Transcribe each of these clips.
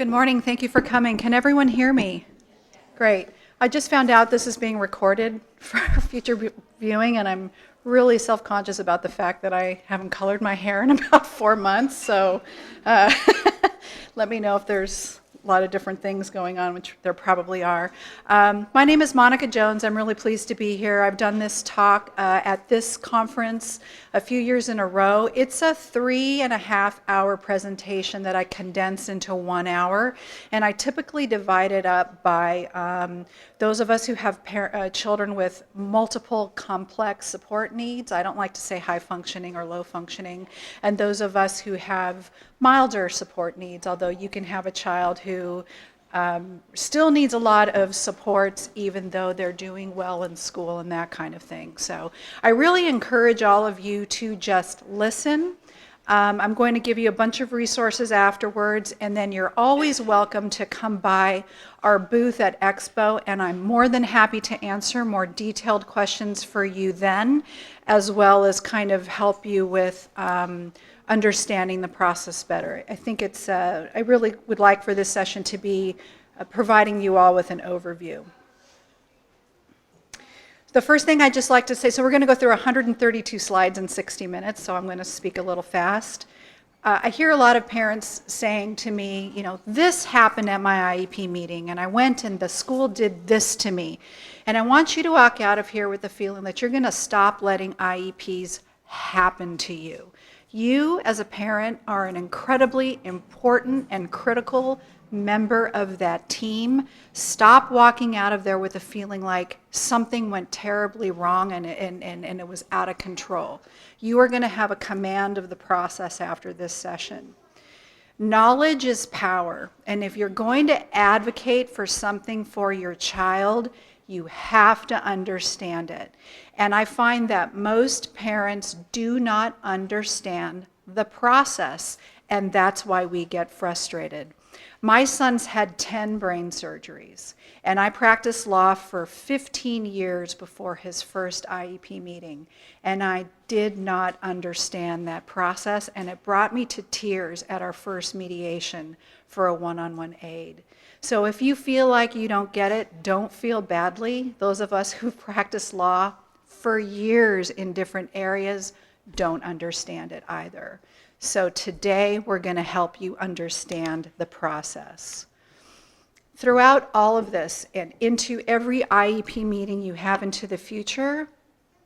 Good morning. Thank you for coming. Can everyone hear me? Great. I just found out this is being recorded for future viewing, and I'm really self-conscious about the fact that I haven't colored my hair in about 4 months. So let me know if there's a lot of different things going on, which there probably are. My name is Monika Jones. I'm really pleased to be here. I've done this talk at this conference a few years in a row. It's a 3.5-hour presentation that I condense into 1 hour, and I typically divide it up by those of us who have children with multiple complex support needs. I don't like to say high functioning or low functioning, and those of us who have milder support needs, although you can have a child who still needs a lot of supports even though they're doing well in school and that kind of thing. So I really encourage all of you to just listen. I'm going to give you a bunch of resources afterwards, and then you're always welcome to come by our booth at EXPO, and I'm more than happy to answer more detailed questions for you then, as well as kind of help you with understanding the process better. I think it's, I really would like for this session to be providing you all with an overview. The first thing I'd just like to say, so we're going to go through 132 slides in 60 minutes, so I'm going to speak a little fast. I hear a lot of parents saying to me, you know, this happened at my IEP meeting, and I went and the school did this to me. And I want you to walk out of here with the feeling that you're going to stop letting IEPs happen to you. You, as a parent, are an incredibly important and critical member of that team. Stop walking out of there with a feeling like something went terribly wrong and it was out of control. You are going to have a command of the process after this session. Knowledge is power, and if you're going to advocate for something for your child, you have to understand it. And I find that most parents do not understand the process, and that's why we get frustrated. My son's had 10 brain surgeries, and I practiced law for 15 years before his first IEP meeting, and I did not understand that process, and it brought me to tears at our first mediation for a one-on-one aid. So if you feel like you don't get it, don't feel badly. Those of us who've practiced law for years in different areas don't understand it either. So today we're going to help you understand the process. Throughout all of this and into every IEP meeting you have into the future,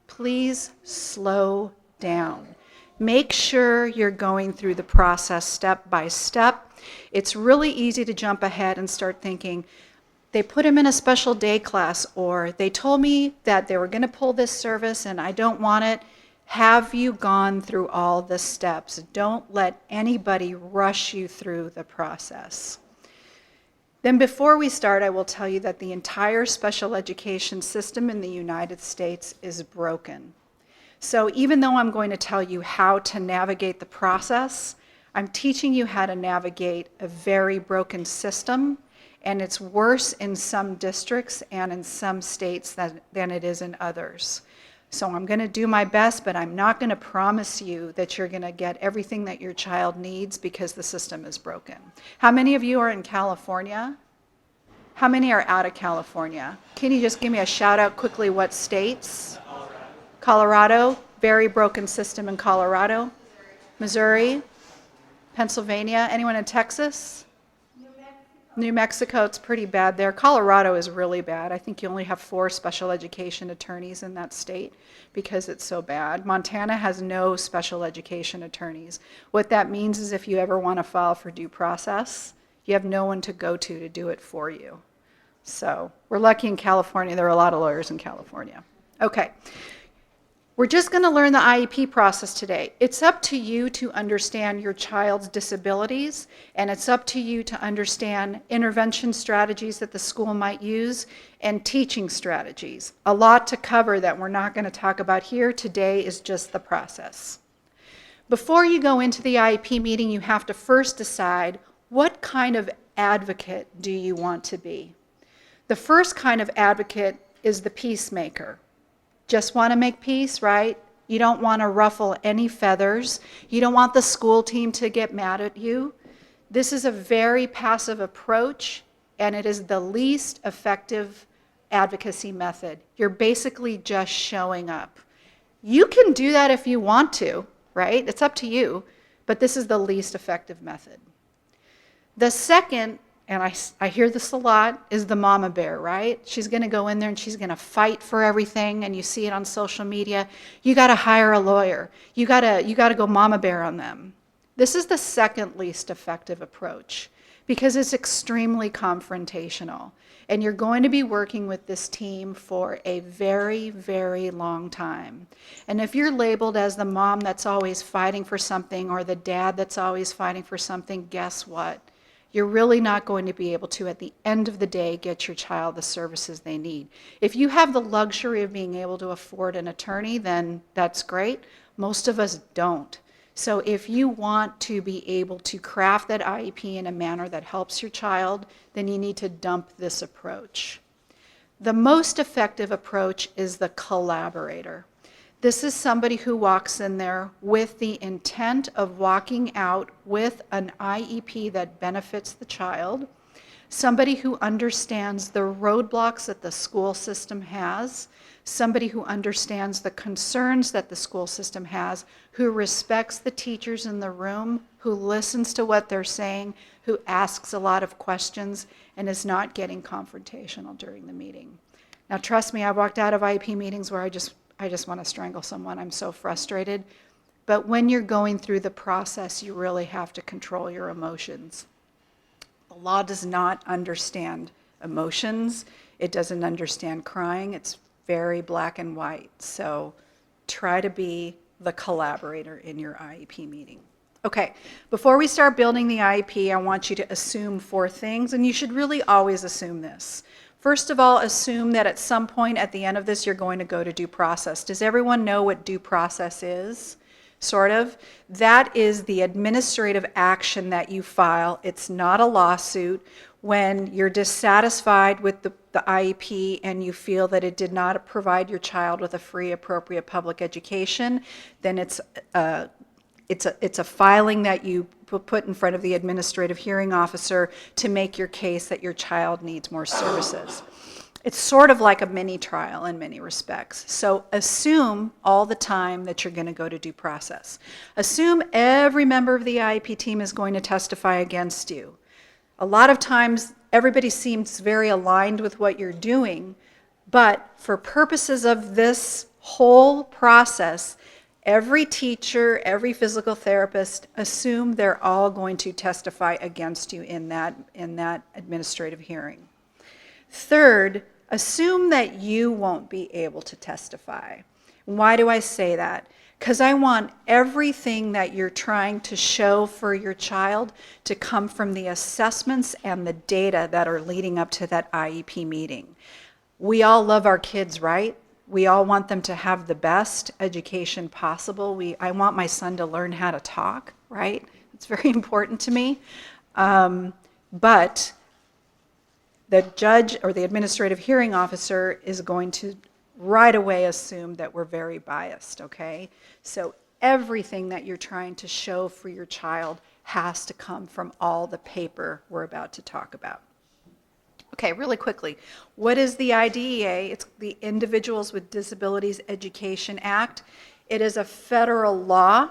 please slow down. Make sure you're going through the process step by step. It's really easy to jump ahead and start thinking, they put him in a special day class, or they told me that they were going to pull this service and I don't want it. Have you gone through all the steps? Don't let anybody rush you through the process. Then before we start, I will tell you that the entire special education system in the United States is broken. So even though I'm going to tell you how to navigate the process, I'm teaching you how to navigate a very broken system, and it's worse in some districts and in some states than it is in others. So I'm going to do my best, but I'm not going to promise you that you're going to get everything that your child needs because the system is broken. How many of you are in California? How many are out of California? Can you just give me a shout out quickly what states? Colorado, very broken system in Colorado. Missouri, Pennsylvania, anyone in Texas? New Mexico, it's pretty bad there. Colorado is really bad. I think you only have 4 special education attorneys in that state because it's so bad. Montana has no special education attorneys. What that means is if you ever want to file for due process, you have no one to go to do it for you. So we're lucky in California. There are a lot of lawyers in California. Okay. We're just going to learn the IEP process today. It's up to you to understand your child's disabilities, and it's up to you to understand intervention strategies that the school might use and teaching strategies. A lot to cover that we're not going to talk about here. Today is just the process. Before you go into the IEP meeting, you have to first decide what kind of advocate do you want to be. The first kind of advocate is the peacemaker. Just want to make peace, right? You don't want to ruffle any feathers. You don't want the school team to get mad at you. This is a very passive approach, and it is the least effective advocacy method. You're basically just showing up. You can do that if you want to, right? It's up to you, but this is the least effective method. The second, and I hear this a lot, is the mama bear, right? She's going to go in there and she's going to fight for everything, and you see it on social media. You got to hire a lawyer. You got to go mama bear on them. This is the second least effective approach because it's extremely confrontational, and you're going to be working with this team for a very, very long time. And if you're labeled as the mom that's always fighting for something or the dad that's always fighting for something, guess what? You're really not going to be able to, at the end of the day, get your child the services they need. If you have the luxury of being able to afford an attorney, then that's great. Most of us don't. So if you want to be able to craft that IEP in a manner that helps your child, then you need to dump this approach. The most effective approach is the collaborator. This is somebody who walks in there with the intent of walking out with an IEP that benefits the child, somebody who understands the roadblocks that the school system has, somebody who understands the concerns that the school system has, who respects the teachers in the room, who listens to what they're saying, who asks a lot of questions, and is not getting confrontational during the meeting. Now, trust me, I've walked out of IEP meetings where I just want to strangle someone. I'm so frustrated. But when you're going through the process, you really have to control your emotions. The law does not understand emotions. It doesn't understand crying. It's very black and white. So try to be the collaborator in your IEP meeting. Okay, before we start building the IEP, I want you to assume 4 things, and you should really always assume this. First of all, assume that at some point at the end of this, you're going to go to due process. Does everyone know what due process is? Sort of. That is the administrative action that you file. It's not a lawsuit. When you're dissatisfied with the IEP and you feel that it did not provide your child with a free, appropriate public education, then it's a filing that you put in front of the administrative hearing officer to make your case that your child needs more services. It's sort of like a mini trial in many respects. So assume all the time that you're going to go to due process. Assume every member of the IEP team is going to testify against you. A lot of times, everybody seems very aligned with what you're doing, but for purposes of this whole process, every teacher, every physical therapist, assume they're all going to testify against you in that administrative hearing. Third, assume that you won't be able to testify. Why do I say that? Because I want everything that you're trying to show for your child to come from the assessments and the data that are leading up to that IEP meeting. We all love our kids, right? We all want them to have the best education possible. I want my son to learn how to talk, right? It's very important to me. But the judge or the administrative hearing officer is going to right away assume that we're very biased, okay? So everything that you're trying to show for your child has to come from all the paper we're about to talk about. Okay, really quickly, what is the IDEA? It's the Individuals with Disabilities Education Act. It is a federal law,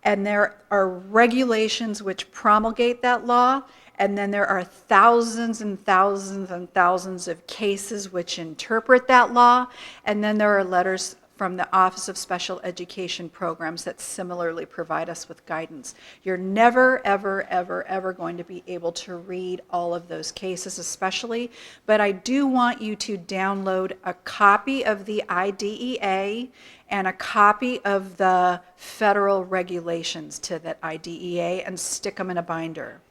and there are regulations which promulgate that law, and then there are thousands and thousands and thousands of cases which interpret that law, and then there are letters from the Office of Special Education Programs that similarly provide us with guidance. You're never, ever, ever, ever going to be able to read all of those cases especially, but I do want you to download a copy of the IDEA and a copy of the federal regulations to that IDEA and stick them in a binder.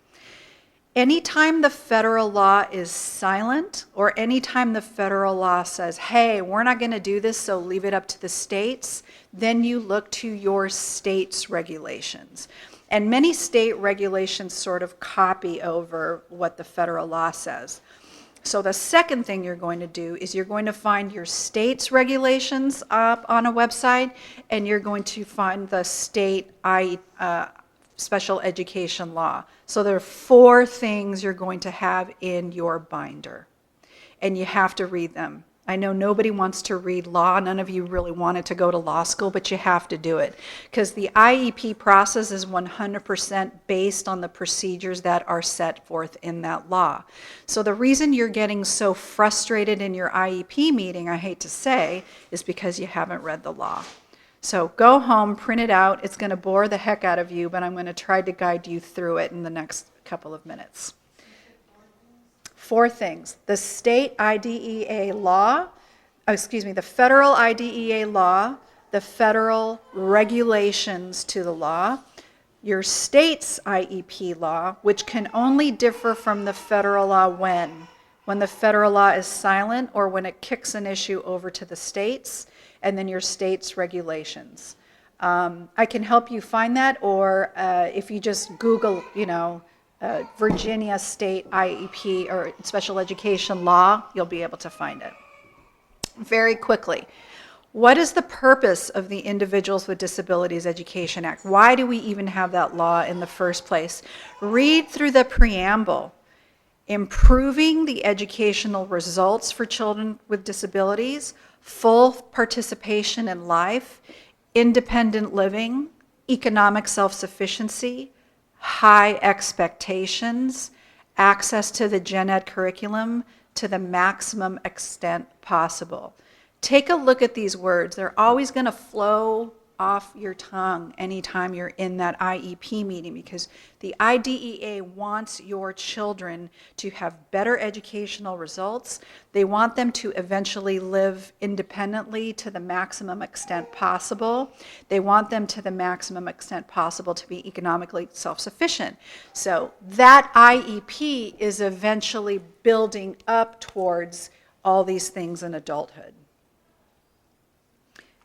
Anytime the federal law is silent, or anytime the federal law says, hey, we're not going to do this, so leave it up to the states, then you look to your state's regulations. And many state regulations sort of copy over what the federal law says. So the second thing you're going to do is you're going to find your state's regulations up on a website, and you're going to find the state special education law. So there are 4 things you're going to have in your binder, and you have to read them. I know nobody wants to read law. None of you really wanted to go to law school, but you have to do it because the IEP process is 100% based on the procedures that are set forth in that law. So the reason you're getting so frustrated in your IEP meeting, I hate to say, is because you haven't read the law. So go home, print it out. It's going to bore the heck out of you, but I'm going to try to guide you through it in the next couple of minutes. 4 things. The state IDEA law, the federal IDEA law, the federal regulations to the law, your state's IEP law, which can only differ from the federal law when the federal law is silent or when it kicks an issue over to the states, and then your state's regulations. I can help you find that, or if you just Google, Virginia State IEP or Special Education Law, you'll be able to find it. Very quickly, what is the purpose of the Individuals with Disabilities Education Act? Why do we even have that law in the first place? Read through the preamble. Improving the educational results for children with disabilities, full participation in life, independent living, economic self-sufficiency, high expectations, access to the gen ed curriculum to the maximum extent possible. Take a look at these words. They're always going to flow off your tongue anytime you're in that IEP meeting because the IDEA wants your children to have better educational results. They want them to eventually live independently to the maximum extent possible. They want them to the maximum extent possible to be economically self-sufficient. So that IEP is eventually building up towards all these things in adulthood.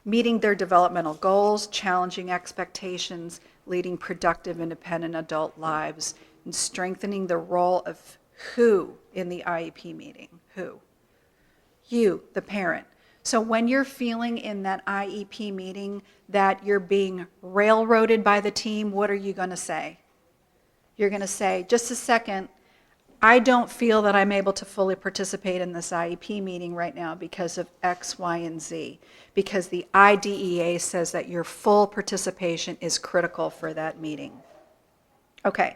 Meeting their developmental goals, challenging expectations, leading productive, independent adult lives, and strengthening the role of who in the IEP meeting? Who? You, the parent. So when you're feeling in that IEP meeting that you're being railroaded by the team, what are you going to say? You're going to say, just a second, I don't feel that I'm able to fully participate in this IEP meeting right now because of X, Y, and Z, because the IDEA says that your full participation is critical for that meeting. Okay,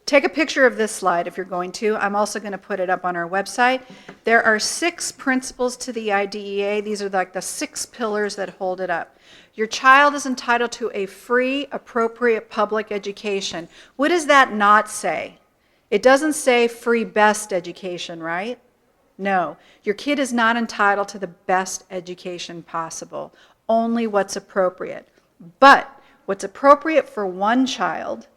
take a picture of this slide if you're going to. I'm also going to put it up on our website. There are 6 principles to the IDEA. These are like the 6 pillars that hold it up. Your child is entitled to a free, appropriate public education. What does that not say? It doesn't say free best education, right? No, your kid is not entitled to the best education possible, only what's appropriate. But what's appropriate for one child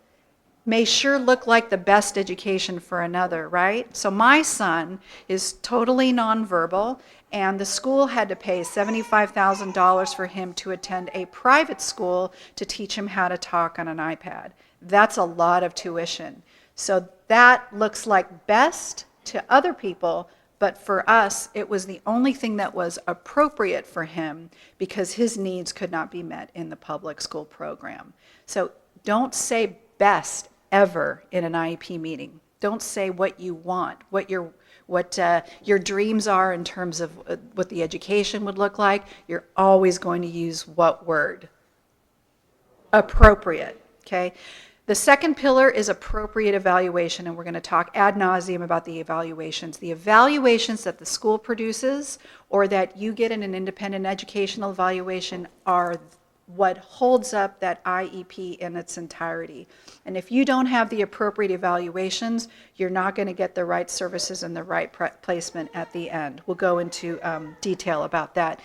may sure look like the best education for another, right? So my son is totally nonverbal, and the school had to pay $75,000 for him to attend a private school to teach him how to talk on an iPad. That's a lot of tuition. So that looks like best to other people, but for us, it was the only thing that was appropriate for him because his needs could not be met in the public school program. So don't say best ever in an IEP meeting. Don't say what you want, what your dreams are in terms of what the education would look like. You're always going to use what word? Appropriate, okay? The second pillar is appropriate evaluation, and we're going to talk ad nauseum about the evaluations. The evaluations that the school produces or that you get in an independent educational evaluation are what holds up that IEP in its entirety. And if you don't have the appropriate evaluations, you're not going to get the right services and the right placement at the end. We'll go into detail about that.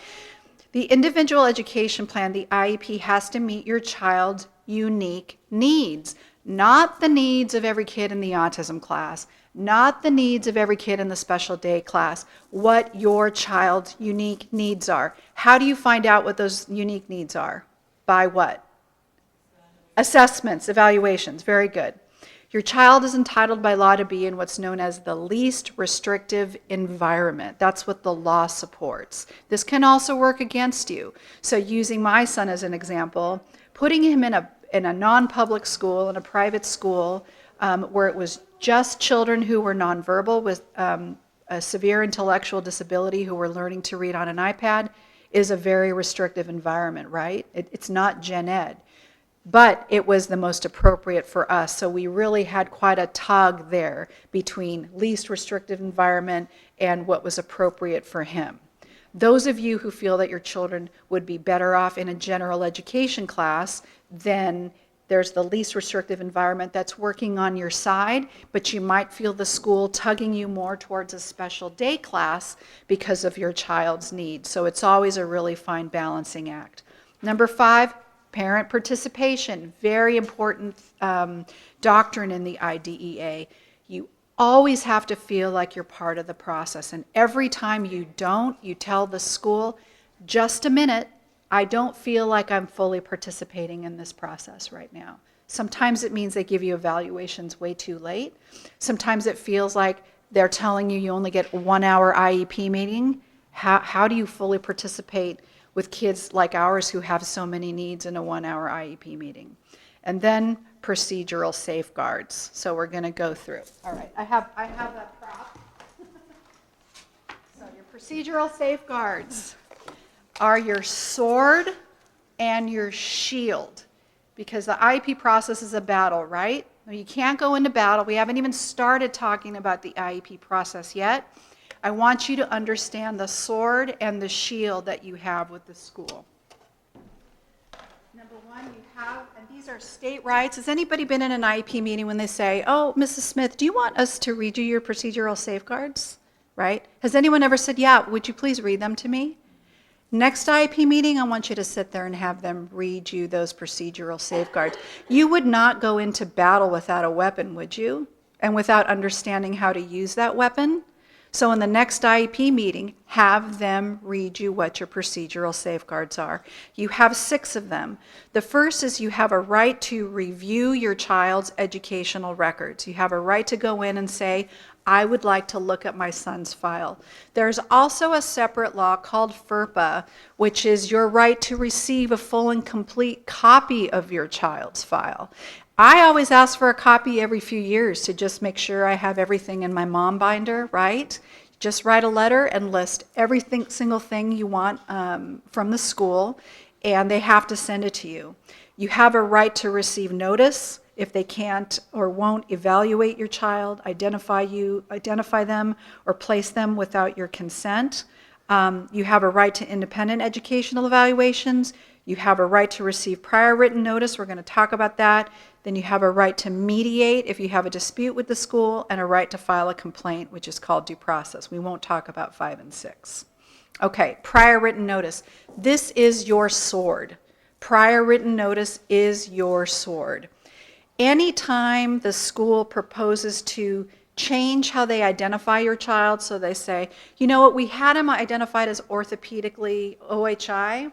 The individual education plan, the IEP, has to meet your child's unique needs, not the needs of every kid in the autism class, not the needs of every kid in the special day class, what your child's unique needs are. How do you find out what those unique needs are? By what? Assessments, evaluations, very good. Your child is entitled by law to be in what's known as the least restrictive environment. That's what the law supports. This can also work against you. So using my son as an example, putting him in in a non-public school, in a private school, where it was just children who were nonverbal with a severe intellectual disability who were learning to read on an iPad, is a very restrictive environment, right? It's not gen ed. But it was the most appropriate for us. So we really had quite a tug there between least restrictive environment and what was appropriate for him. Those of you who feel that your children would be better off in a general education class, then there's the least restrictive environment that's working on your side, but you might feel the school tugging you more towards a special day class because of your child's needs. So it's always a really fine balancing act. Number 5, parent participation, very important doctrine in the IDEA. You always have to feel like you're part of the process. And every time you don't, you tell the school, just a minute, I don't feel like I'm fully participating in this process right now. Sometimes it means they give you evaluations way too late. Sometimes it feels like they're telling you only get 1 hour IEP meeting. How do you fully participate with kids like ours who have so many needs in a 1 hour IEP meeting? And then procedural safeguards. So we're going to go through. All right, I have that prop. So your procedural safeguards are your sword and your shield, because the IEP process is a battle, right? You can't go into battle. We haven't even started talking about the IEP process yet. I want you to understand the sword and the shield that you have with the school. Number 1, you have, and these are state rights. Has anybody been in an IEP meeting when they say, oh, Mrs. Smith, do you want us to read you your procedural safeguards? Right? Has anyone ever said, yeah, would you please read them to me? Next IEP meeting, I want you to sit there and have them read you those procedural safeguards. You would not go into battle without a weapon, would you? And without understanding how to use that weapon? So in the next IEP meeting, have them read you what your procedural safeguards are. You have 6 of them. The first is you have a right to review your child's educational records. You have a right to go in and say, I would like to look at my son's file. There's also a separate law called FERPA, which is your right to receive a full and complete copy of your child's file. I always ask for a copy every few years to just make sure I have everything in my mom binder, right? Just write a letter and list every single thing you want from the school, and they have to send it to you. You have a right to receive notice if they can't or won't evaluate your child, identify them, or place them without your consent. You have a right to independent educational evaluations. You have a right to receive prior written notice. We're going to talk about that. Then you have a right to mediate if you have a dispute with the school, and a right to file a complaint, which is called due process. We won't talk about 5 and 6. Okay, prior written notice. This is your sword. Prior written notice is your sword. Anytime the school proposes to change how they identify your child, so they say, you know what, we had him identified as orthopedically OHI,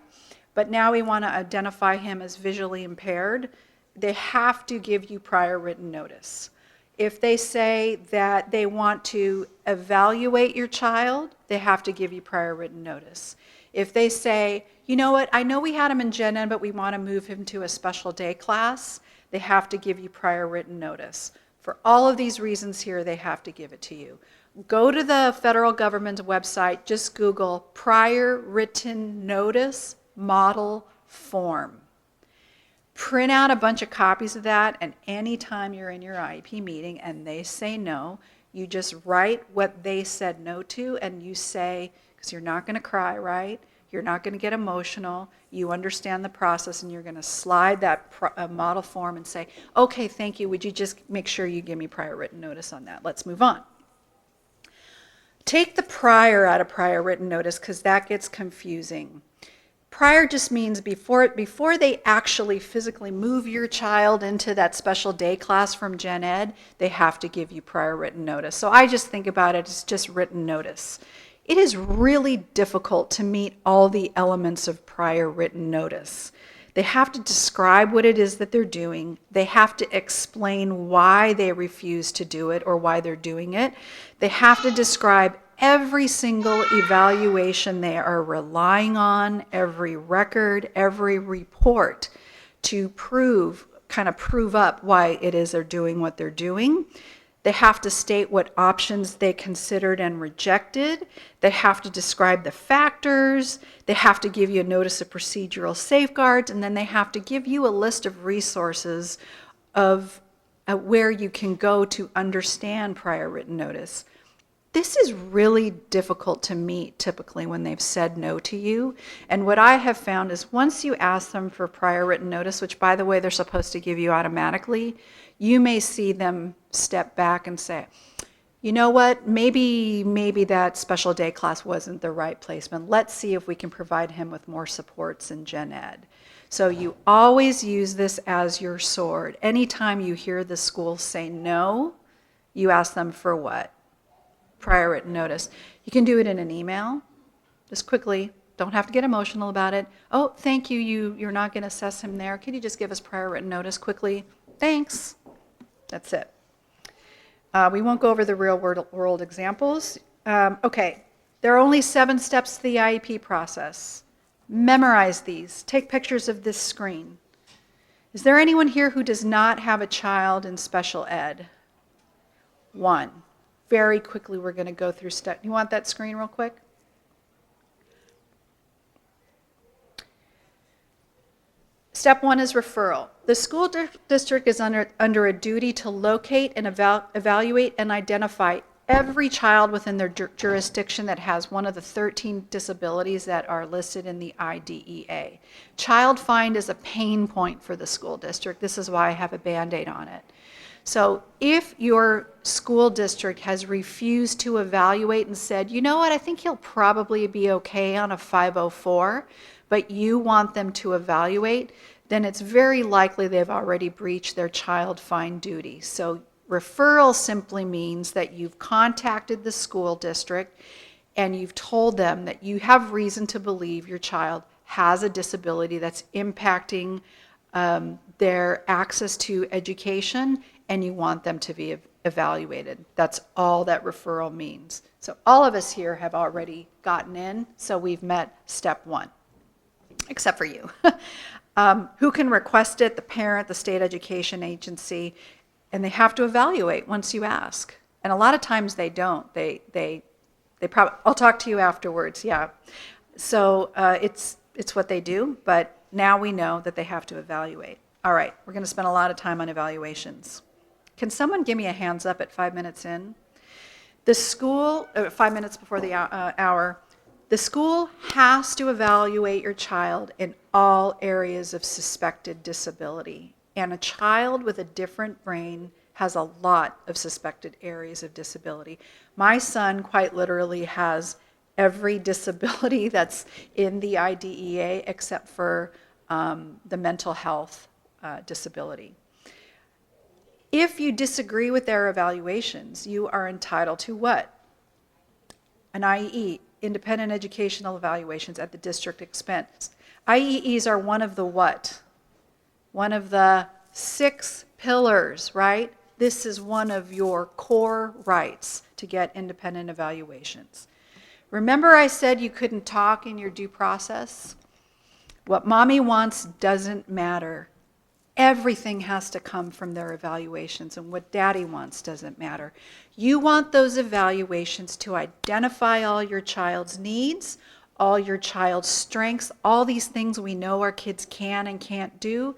but now we want to identify him as visually impaired, they have to give you prior written notice. If they say that they want to evaluate your child, they have to give you prior written notice. If they say, you know what, I know we had him in Gen Ed, but we want to move him to a special day class, they have to give you prior written notice. For all of these reasons here, they have to give it to you. Go to the federal government website, just Google prior written notice model form. Print out a bunch of copies of that, and anytime you're in your IEP meeting and they say no, you just write what they said no to, and you say, because you're not going to cry, right? You're not going to get emotional. You understand the process, and you're going to slide that model form and say, okay, thank you. Would you just make sure you give me prior written notice on that? Let's move on. Take the prior out of prior written notice, because that gets confusing. Prior just means before they actually physically move your child into that special day class from Gen Ed, they have to give you prior written notice. So I just think about it as just written notice. It is really difficult to meet all the elements of prior written notice. They have to describe what it is that they're doing. They have to explain why they refuse to do it or why they're doing it. They have to describe every single evaluation they are relying on, every record, every report to prove kind of prove up why it is they're doing what they're doing. They have to state what options they considered and rejected. They have to describe the factors. They have to give you a notice of procedural safeguards, and then they have to give you a list of resources of where you can go to understand prior written notice. This is really difficult to meet typically when they've said no to you. And what I have found is once you ask them for prior written notice, which by the way, they're supposed to give you automatically, you may see them step back and say, you know what, maybe that special day class wasn't the right placement. Let's see if we can provide him with more supports in gen ed. So you always use this as your sword. Anytime you hear the school say no, you ask them for what? Prior written notice. You can do it in an email, just quickly. Don't have to get emotional about it. Oh, thank you, you're not going to assess him there. Can you just give us prior written notice quickly? Thanks. That's it. We won't go over the real world examples. Okay, there are only 7 steps to the IEP process. Memorize these. Take pictures of this screen. Is there anyone here who does not have a child in special ed? 1. Very quickly, we're going to go through step. You want that screen real quick? Step 1 is referral. The school district is under a duty to locate and evaluate and identify every child within their jurisdiction that has one of the 13 disabilities that are listed in the IDEA. Child find is a pain point for the school district. This is why I have a Band-Aid on it. So if your school district has refused to evaluate and said, you know what, I think he'll probably be okay on a 504, but you want them to evaluate, then it's very likely they've already breached their child find duty. So referral simply means that you've contacted the school district and you've told them that you have reason to believe your child has a disability that's impacting their access to education, and you want them to be evaluated. That's all that referral means. So all of us here have already gotten in, so we've met step 1, except for you. Who can request it? The parent, the state education agency, and they have to evaluate once you ask. And a lot of times they don't. They probably, I'll talk to you afterwards, yeah. So it's what they do, but now we know that they have to evaluate. All right, we're going to spend a lot of time on evaluations. Can someone give me a hands up at 5 minutes in? The school, 5 minutes before the hour, the school has to evaluate your child in all areas of suspected disability. And a child with a different brain has a lot of suspected areas of disability. My son quite literally has every disability that's in the IDEA except for the mental health disability. If you disagree with their evaluations, you are entitled to what? An IEE, Independent Educational Evaluations at the district expense. IEEs are one of the what? One of the 6 pillars, right? This is one of your core rights to get independent evaluations. Remember I said you couldn't talk in your due process? What mommy wants doesn't matter. Everything has to come from their evaluations, and what daddy wants doesn't matter. You want those evaluations to identify all your child's needs, all your child's strengths, all these things we know our kids can and can't do.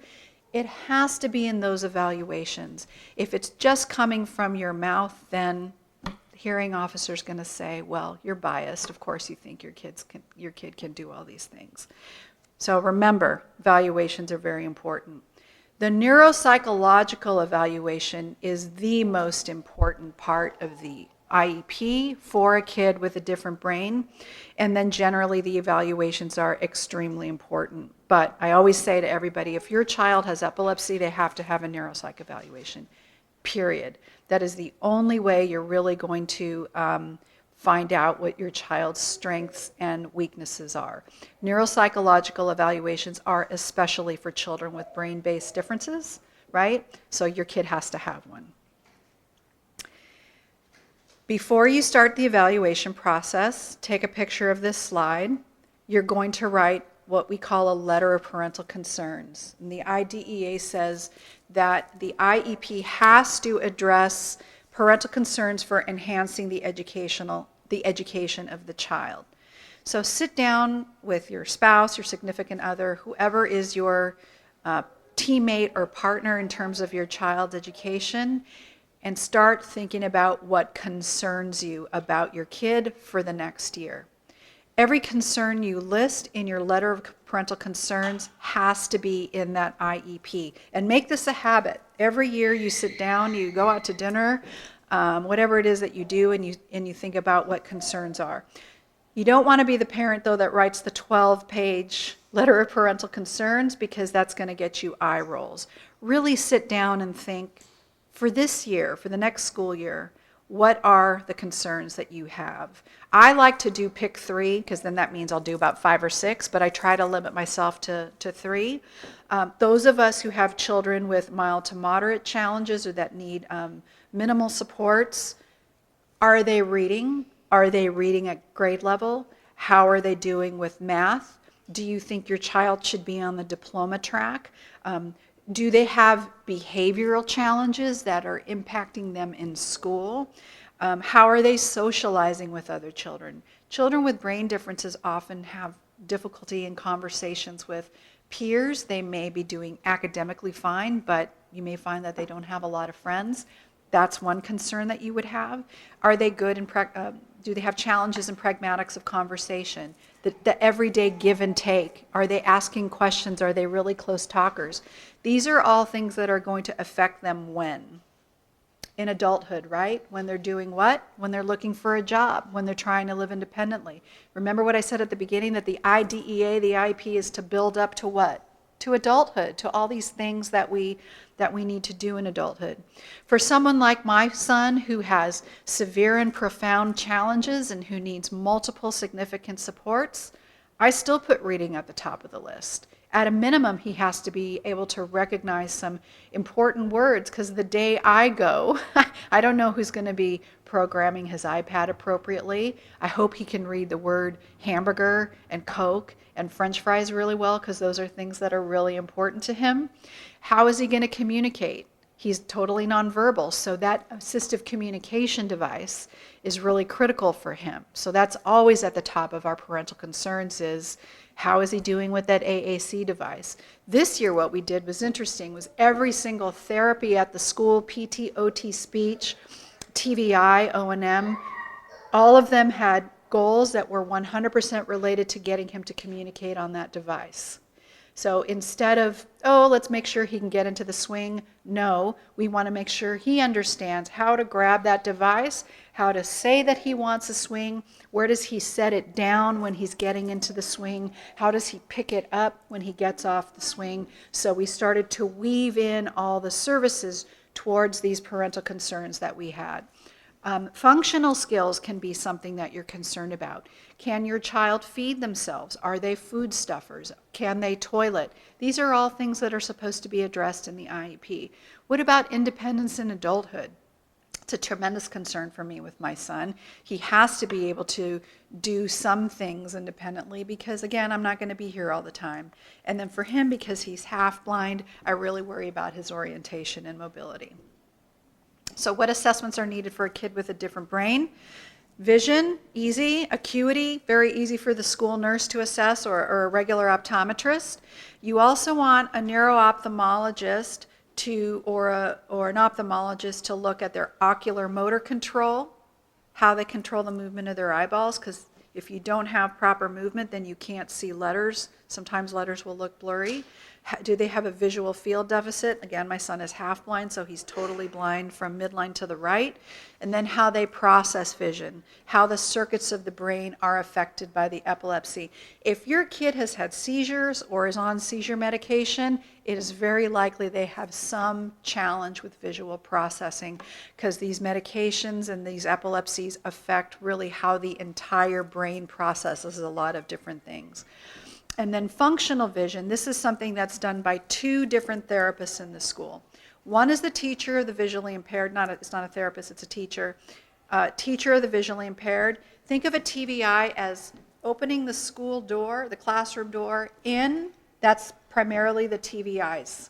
It has to be in those evaluations. If it's just coming from your mouth, then the hearing officer's going to say, well, you're biased. Of course you think your kid can do all these things. So remember, evaluations are very important. The neuropsychological evaluation is the most important part of the IEP for a kid with a different brain, and then generally the evaluations are extremely important. But I always say to everybody, if your child has epilepsy, they have to have a neuropsych evaluation, period. That is the only way you're really going to find out what your child's strengths and weaknesses are. Neuropsychological evaluations are especially for children with brain-based differences, right? So your kid has to have one. Before you start the evaluation process, take a picture of this slide. You're going to write what we call a letter of parental concerns. And the IDEA says that the IEP has to address parental concerns for enhancing the education of the child. So sit down with your spouse, your significant other, whoever is your teammate or partner in terms of your child's education, and start thinking about what concerns you about your kid for the next year. Every concern you list in your letter of parental concerns has to be in that IEP. And make this a habit. Every year you sit down, you go out to dinner, whatever it is that you do, and you think about what concerns are. You don't want to be the parent, though, that writes the 12-page letter of parental concerns, because that's going to get you eye rolls. Really sit down and think, for this year, for the next school year, what are the concerns that you have? I like to do pick 3, because then that means I'll do about 5 or 6, but I try to limit myself to 3. Those of us who have children with mild to moderate challenges or that need minimal supports, are they reading? Are they reading at grade level? How are they doing with math? Do you think your child should be on the diploma track? Do they have behavioral challenges that are impacting them in school? How are they socializing with other children? Children with brain differences often have difficulty in conversations with peers. They may be doing academically fine, but you may find that they don't have a lot of friends. That's one concern that you would have. Are they good in do they have challenges in pragmatics of conversation? The everyday give and take. Are they asking questions? Are they really close talkers? These are all things that are going to affect them when? In adulthood, right? When they're doing what? When they're looking for a job, when they're trying to live independently. Remember what I said at the beginning, that the IDEA, the IP, is to build up to what? To adulthood, to all these things that we need to do in adulthood. For someone like my son, who has severe and profound challenges and who needs multiple significant supports, I still put reading at the top of the list. At a minimum, he has to be able to recognize some important words, because the day I go, I don't know who's going to be programming his iPad appropriately. I hope he can read the word hamburger and Coke and French fries really well, because those are things that are really important to him. How is he going to communicate? He's totally nonverbal, so that assistive communication device is really critical for him. So that's always at the top of our parental concerns, is how is he doing with that AAC device? This year what we did was interesting, was every single therapy at the school, PT, OT, speech, TVI, O&M, all of them had goals that were 100% related to getting him to communicate on that device. So instead of, oh, let's make sure he can get into the swing, no, we want to make sure he understands how to grab that device, how to say that he wants a swing, where does he set it down when he's getting into the swing, how does he pick it up when he gets off the swing. So we started to weave in all the services towards these parental concerns that we had. Functional skills can be something that you're concerned about. Can your child feed themselves? Are they food stuffers? Can they toilet? These are all things that are supposed to be addressed in the IEP. What about independence in adulthood? It's a tremendous concern for me with my son. He has to be able to do some things independently, because, again, I'm not going to be here all the time. And then for him, because he's half blind, I really worry about his orientation and mobility. So what assessments are needed for a kid with a different brain? Vision, easy. Acuity, very easy for the school nurse to assess, or a regular optometrist. You also want a neuro-ophthalmologist or an ophthalmologist to look at their ocular motor control, how they control the movement of their eyeballs, because if you don't have proper movement, then you can't see letters. Sometimes letters will look blurry. Do they have a visual field deficit? Again, my son is half blind, so he's totally blind from midline to the right. And then how they process vision, how the circuits of the brain are affected by the epilepsy. If your kid has had seizures or is on seizure medication, it is very likely they have some challenge with visual processing, because these medications and these epilepsies affect really how the entire brain processes a lot of different things. And then functional vision, this is something that's done by 2 different therapists in the school. One is the teacher of the visually impaired, it's not a therapist, it's a teacher. Teacher of the visually impaired. Think of a TVI as opening the school door, the classroom door in, that's primarily the TVI's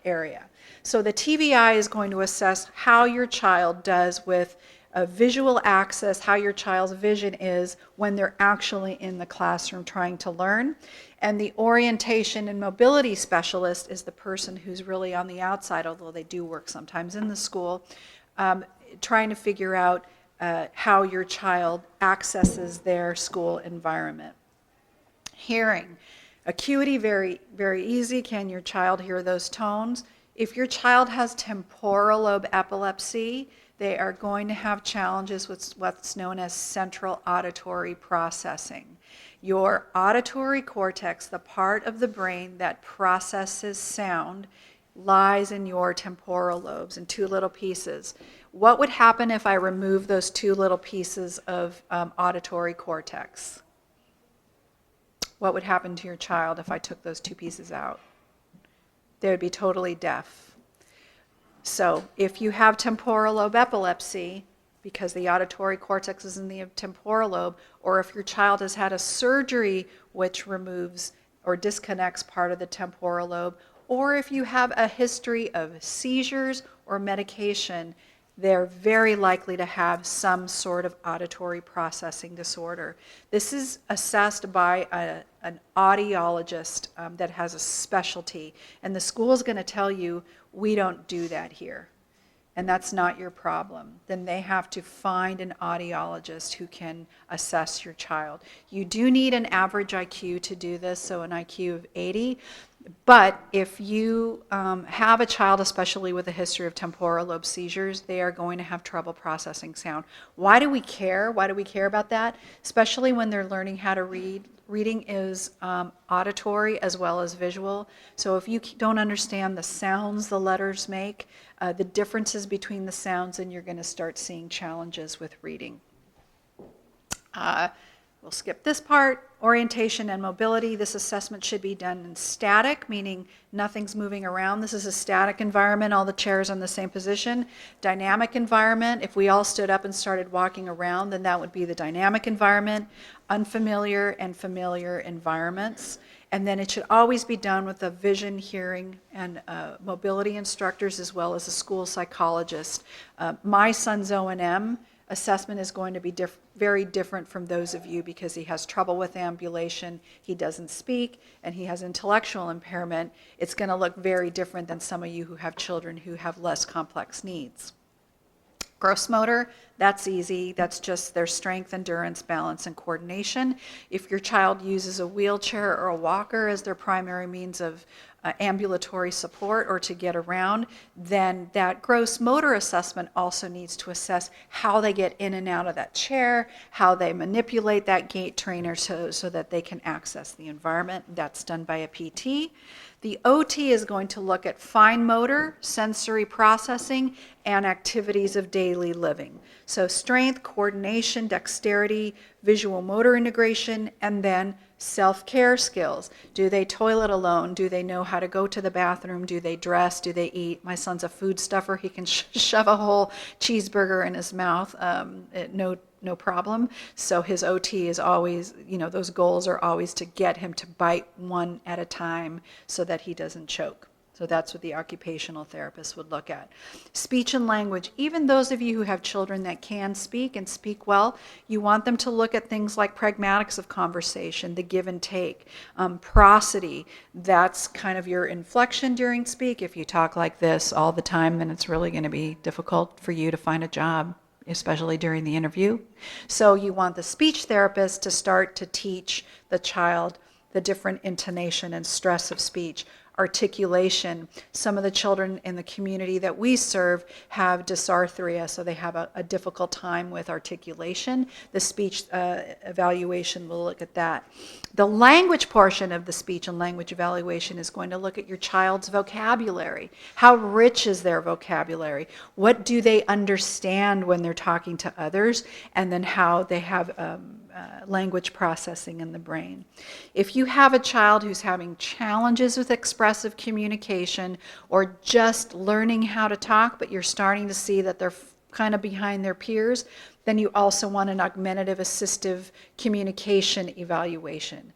area. So the TVI is going to assess how your child does with visual access, how your child's vision is when they're actually in the classroom trying to learn. And the orientation and mobility specialist is the person who's really on the outside, although they do work sometimes in the school, trying to figure out how your child accesses their school environment. Hearing. Acuity, very, very easy. Can your child hear those tones? If your child has temporal lobe epilepsy, they are going to have challenges with what's known as central auditory processing. Your auditory cortex, the part of the brain that processes sound, lies in your temporal lobes in two little pieces. What would happen if I remove those two little pieces of auditory cortex? What would happen to your child if I took those two pieces out? They would be totally deaf. So if you have temporal lobe epilepsy, because the auditory cortex is in the temporal lobe, or if your child has had a surgery which removes or disconnects part of the temporal lobe, or if you have a history of seizures or medication, they're very likely to have some sort of auditory processing disorder. This is assessed by an audiologist that has a specialty, and the school is going to tell you, we don't do that here, and that's not your problem. Then they have to find an audiologist who can assess your child. You do need an average IQ to do this, so an IQ of 80. But if you have a child, especially with a history of temporal lobe seizures, they are going to have trouble processing sound. Why do we care? Why do we care about that? Especially when they're learning how to read. Reading is auditory as well as visual. So if you don't understand the sounds the letters make, the differences between the sounds, then you're going to start seeing challenges with reading. We'll skip this part. Orientation and mobility. This assessment should be done in static, meaning nothing's moving around. This is a static environment. All the chairs are in the same position. Dynamic environment. If we all stood up and started walking around, then that would be the dynamic environment. Unfamiliar and familiar environments. And then it should always be done with a vision, hearing, and mobility instructors, as well as a school psychologist. My son's O&M assessment is going to be very different from those of you because he has trouble with ambulation, he doesn't speak, and he has intellectual impairment. It's going to look very different than some of you who have children who have less complex needs. Gross motor, that's easy. That's just their strength, endurance, balance, and coordination. If your child uses a wheelchair or a walker as their primary means of ambulatory support or to get around, then that gross motor assessment also needs to assess how they get in and out of that chair, how they manipulate that gait trainer so that they can access the environment. That's done by a PT. The OT is going to look at fine motor, sensory processing, and activities of daily living. So strength, coordination, dexterity, visual motor integration, and then self-care skills. Do they toilet alone? Do they know how to go to the bathroom? Do they dress? Do they eat? My son's a food stuffer. He can shove a whole cheeseburger in his mouth, no problem. So his OT is always, those goals are always to get him to bite one at a time so that he doesn't choke. So that's what the occupational therapist would look at. Speech and language. Even those of you who have children that can speak and speak well, you want them to look at things like pragmatics of conversation, the give and take, prosody. That's kind of your inflection during speak. If you talk like this all the time, then it's really going to be difficult for you to find a job, especially during the interview. So you want the speech therapist to start to teach the child the different intonation and stress of speech. Articulation. Some of the children in the community that we serve have dysarthria, so they have a difficult time with articulation. The speech evaluation will look at that. The language portion of the speech and language evaluation is going to look at your child's vocabulary. How rich is their vocabulary? What do they understand when they're talking to others? And then how they have language processing in the brain. If you have a child who's having challenges with expressive communication or just learning how to talk, but you're starting to see that they're kind of behind their peers, then you also want an augmentative assistive communication evaluation.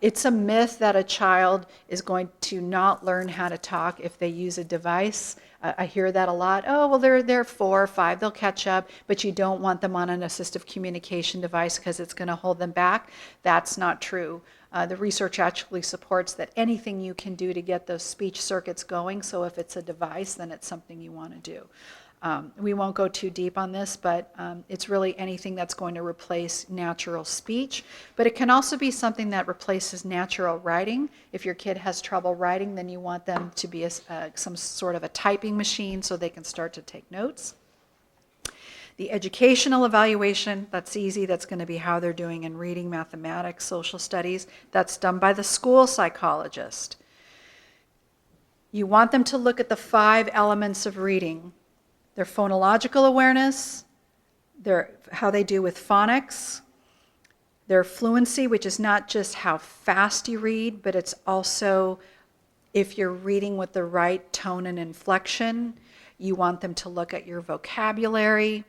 It's a myth that a child is going to not learn how to talk if they use a device. I hear that a lot. Oh, well, they're 4 or 5, they'll catch up, but you don't want them on an assistive communication device because it's going to hold them back. That's not true. The research actually supports that anything you can do to get those speech circuits going, so if it's a device, then it's something you want to do. We won't go too deep on this, but it's really anything that's going to replace natural speech. But it can also be something that replaces natural writing. If your kid has trouble writing, then you want them to be some sort of a typing machine so they can start to take notes. The educational evaluation, that's easy. That's going to be how they're doing in reading, mathematics, social studies. That's done by the school psychologist. You want them to look at the 5 elements of reading: their phonological awareness, how they do with phonics, their fluency, which is not just how fast you read, but it's also if you're reading with the right tone and inflection. You want them to look at your vocabulary,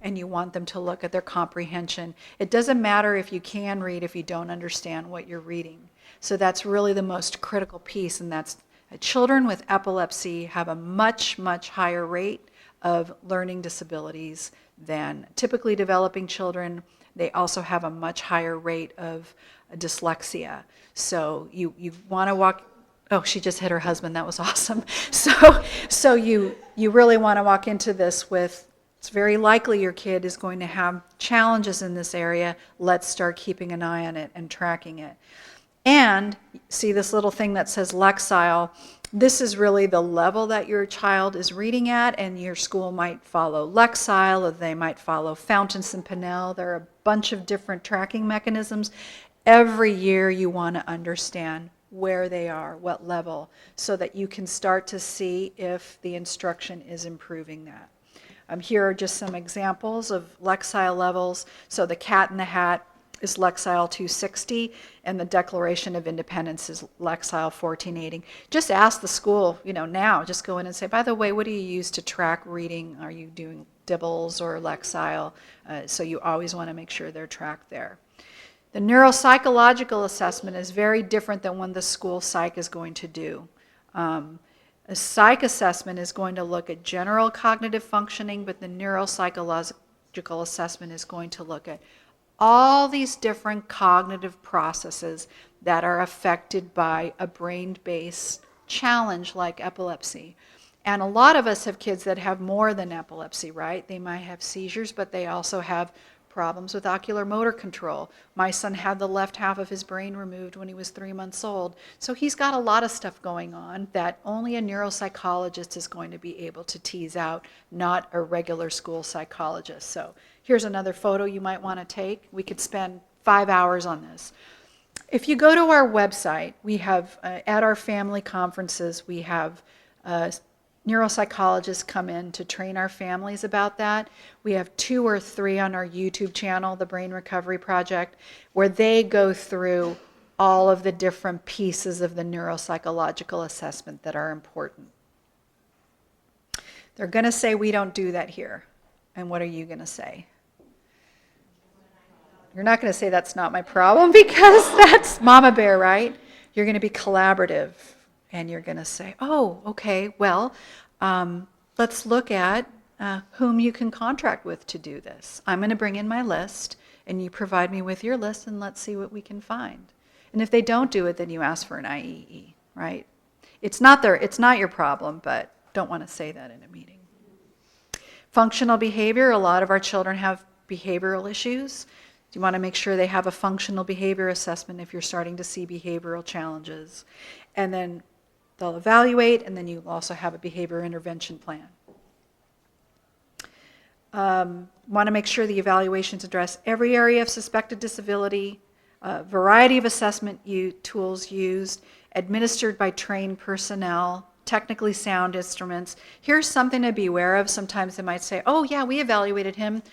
and you want them to look at their comprehension. It doesn't matter if you can read if you don't understand what you're reading. So that's really the most critical piece, and that's children with epilepsy have a much, much higher rate of learning disabilities than typically developing children. They also have a much higher rate of dyslexia. So you want to walk. Oh, she just hit her husband. That was awesome. So you really want to walk into this with, it's very likely your kid is going to have challenges in this area. Let's start keeping an eye on it and tracking it. And see this little thing that says Lexile. This is really the level that your child is reading at, and your school might follow Lexile, or they might follow Fountas and Pinnell. There are a bunch of different tracking mechanisms. Every year you want to understand where they are, what level, so that you can start to see if the instruction is improving that. Here are just some examples of Lexile levels. So the Cat in the Hat is Lexile 260, and the Declaration of Independence is Lexile 1480. Just ask the school, now, just go in and say, by the way, what do you use to track reading? Are you doing Dibbles or Lexile? So you always want to make sure they're tracked there. The neuropsychological assessment is very different than what the school psych is going to do. A psych assessment is going to look at general cognitive functioning, but the neuropsychological assessment is going to look at all these different cognitive processes that are affected by a brain-based challenge like epilepsy. And a lot of us have kids that have more than epilepsy, right? They might have seizures, but they also have problems with ocular motor control. My son had the left half of his brain removed when he was 3 months old. So he's got a lot of stuff going on that only a neuropsychologist is going to be able to tease out, not a regular school psychologist. So here's another photo you might want to take. We could spend 5 hours on this. If you go to our website, we have, at our family conferences, we have neuropsychologists come in to train our families about that. We have 2 or 3 on our YouTube channel, the Brain Recovery Project, where they go through all of the different pieces of the neuropsychological assessment that are important. They're going to say we don't do that here. And what are you going to say? You're not going to say that's not my problem, because that's Mama Bear, right? You're going to be collaborative. And you're going to say, oh, okay, well, let's look at whom you can contract with to do this. I'm going to bring in my list, and you provide me with your list, and let's see what we can find. And if they don't do it, then you ask for an IEE, right? It's not your problem, but don't want to say that in a meeting. Functional behavior, a lot of our children have behavioral issues. You want to make sure they have a functional behavior assessment if you're starting to see behavioral challenges. And then they'll evaluate, and then you also have a behavior intervention plan. Want to make sure the evaluations address every area of suspected disability, variety of assessment tools used, administered by trained personnel, technically sound instruments. Here's something to be aware of. Sometimes they might say, oh yeah, we evaluated him.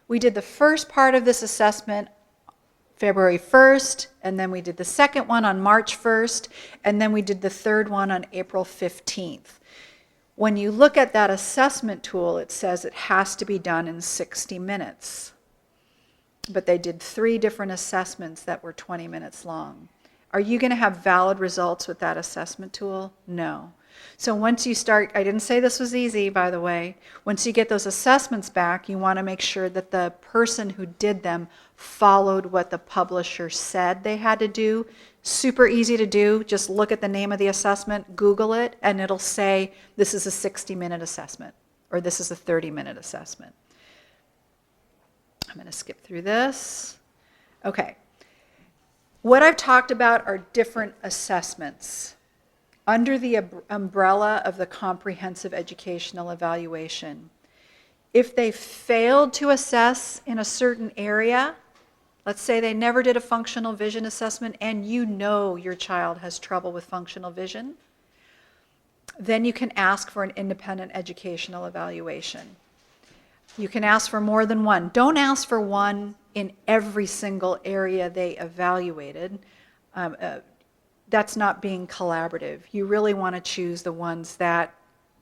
We did the first part of this assessment February 1st, and then we did the second one on March 1st, and then we did the third one on April 15th. When you look at that assessment tool, it says it has to be done in 60 minutes. but they did 3 different assessments that were 20 minutes long. Are you going to have valid results with that assessment tool? No. So once you start, I didn't say this was easy, by the way. Once you get those assessments back, you want to make sure that the person who did them followed what the publisher said they had to do. Super easy to do. Just look at the name of the assessment, Google it, and it'll say this is a 60-minute assessment or this is a 30-minute assessment. I'm going to skip through this. Okay. What I've talked about are different assessments under the umbrella of the comprehensive educational evaluation. If they failed to assess in a certain area, let's say they never did a functional vision assessment and you know your child has trouble with functional vision, then you can ask for an independent educational evaluation. You can ask for more than one. Don't ask for one in every single area they evaluated. That's not being collaborative. You really want to choose the ones that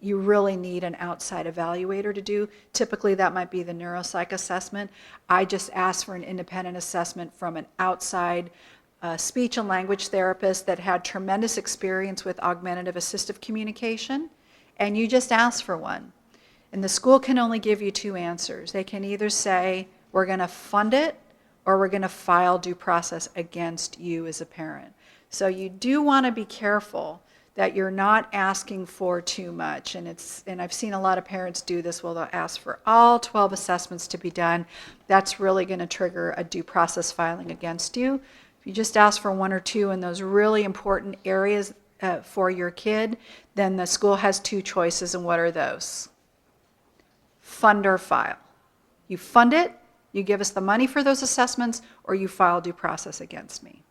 you really need an outside evaluator to do. Typically that might be the neuropsych assessment. I just asked for an independent assessment from an outside speech and language therapist that had tremendous experience with augmentative assistive communication, and you just ask for one. And the school can only give you 2 answers. They can either say, we're going to fund it, or we're going to file due process against you as a parent. So you do want to be careful that you're not asking for too much. And I've seen a lot of parents do this. Well, they'll ask for all 12 assessments to be done. That's really going to trigger a due process filing against you. If you just ask for 1 or 2 in those really important areas for your kid, then the school has 2 choices, and what are those? Fund or file. You fund it, you give us the money for those assessments, or you file due process against me.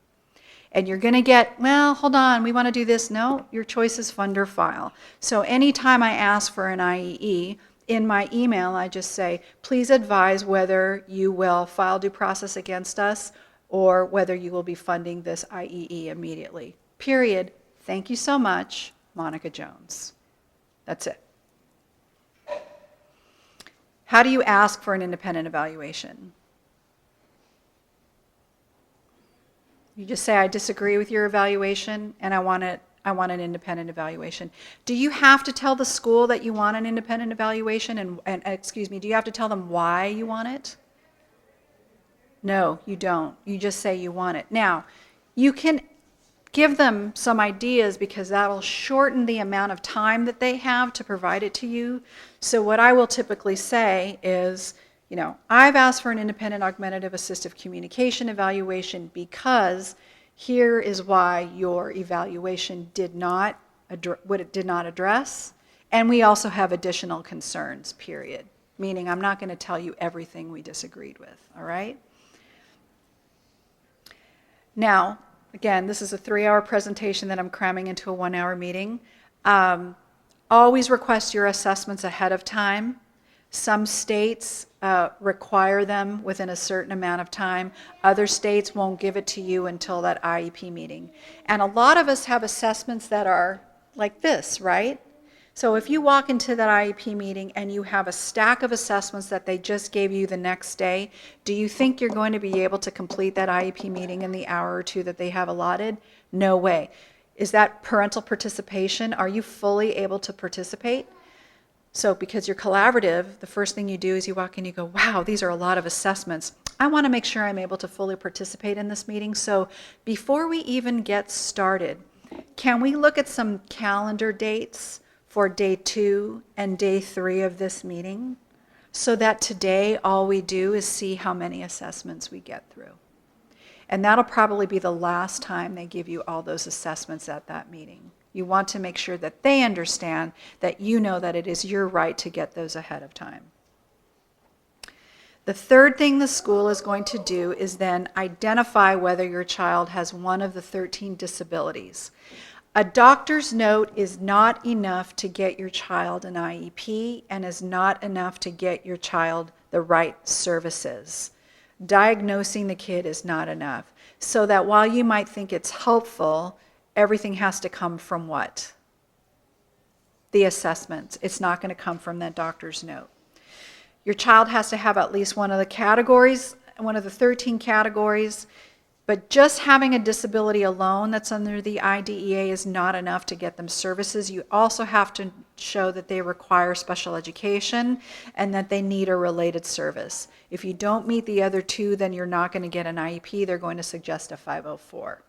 And you're going to get, well, hold on, we want to do this. No, your choice is fund or file. So anytime I ask for an IEE, in my email I just say, please advise whether you will file due process against us or whether you will be funding this IEE immediately. Period. Thank you so much, Monika Jones. That's it. How do you ask for an independent evaluation? You just say, I disagree with your evaluation and I want an independent evaluation. Do you have to tell the school that you want an independent evaluation and excuse me, do you have to tell them why you want it? No, you don't. You just say you want it. Now, you can give them some ideas because that'll shorten the amount of time that they have to provide it to you. So what I will typically say is, you know, I've asked for an independent augmentative assistive communication evaluation because here is why your evaluation did not address, and we also have additional concerns, period. Meaning I'm not going to tell you everything we disagreed with, all right? Now, again, this is a 3-hour presentation that I'm cramming into a 1-hour meeting. Always request your assessments ahead of time. Some states require them within a certain amount of time. Other states won't give it to you until that IEP meeting. And a lot of us have assessments that are like this, right? So if you walk into that IEP meeting and you have a stack of assessments that they just gave you the next day, do you think you're going to be able to complete that IEP meeting in the hour or 2 that they have allotted? No way. Is that parental participation? Are you fully able to participate? So because you're collaborative, the first thing you do is you walk in and you go, wow, these are a lot of assessments. I want to make sure I'm able to fully participate in this meeting. So before we even get started, can we look at some calendar dates for day 2 and day 3 of this meeting so that today all we do is see how many assessments we get through? And that'll probably be the last time they give you all those assessments at that meeting. You want to make sure that they understand that you know that it is your right to get those ahead of time. The third thing the school is going to do is then identify whether your child has one of the 13 disabilities. A doctor's note is not enough to get your child an IEP and is not enough to get your child the right services. Diagnosing the kid is not enough. So that while you might think it's helpful, everything has to come from what? The assessments. It's not going to come from that doctor's note. Your child has to have at least one of the categories one of the 13 categories, but just having a disability alone that's under the IDEA is not enough to get them services. You also have to show that they require special education and that they need a related service. If you don't meet the other two, then you're not going to get an IEP. They're going to suggest a 504.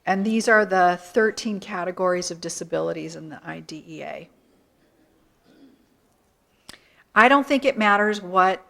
And these are the 13 categories of disabilities in the IDEA. I don't think it matters what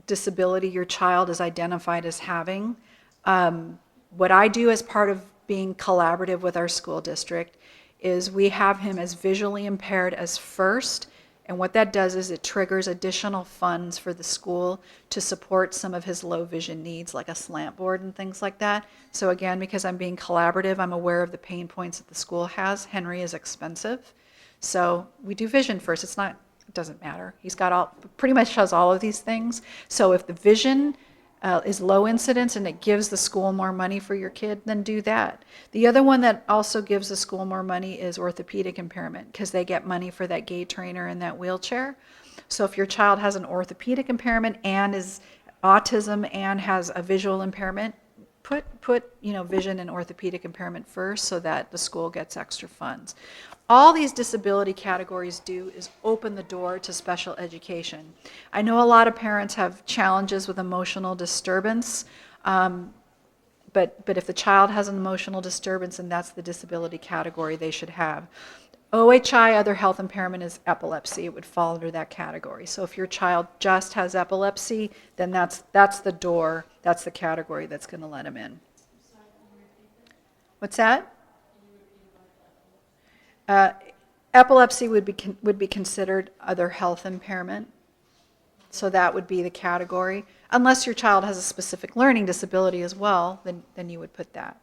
disability your child is identified as having. What I do as part of being collaborative with our school district is we have him as visually impaired as first, and what that does is it triggers additional funds for the school to support some of his low vision needs, like a slant board and things like that. So again, because I'm being collaborative, I'm aware of the pain points that the school has. Henry is expensive, so we do vision first. It doesn't matter. He's got pretty much has all of these things. So if the vision is low incidence and it gives the school more money for your kid, then do that. The other one that also gives the school more money is orthopedic impairment, because they get money for that gait trainer and that wheelchair. So if your child has an orthopedic impairment and is autism and has a visual impairment, put vision and orthopedic impairment first so that the school gets extra funds. All these disability categories do is open the door to special education. I know a lot of parents have challenges with emotional disturbance, but if the child has an emotional disturbance, and that's the disability category they should have. OHI, other health impairment, is epilepsy. It would fall under that category. So if your child just has epilepsy, then that's the door, that's the category that's going to let them in. What's that? Epilepsy would be considered other health impairment. So that would be the category. Unless your child has a specific learning disability as well, then you would put that.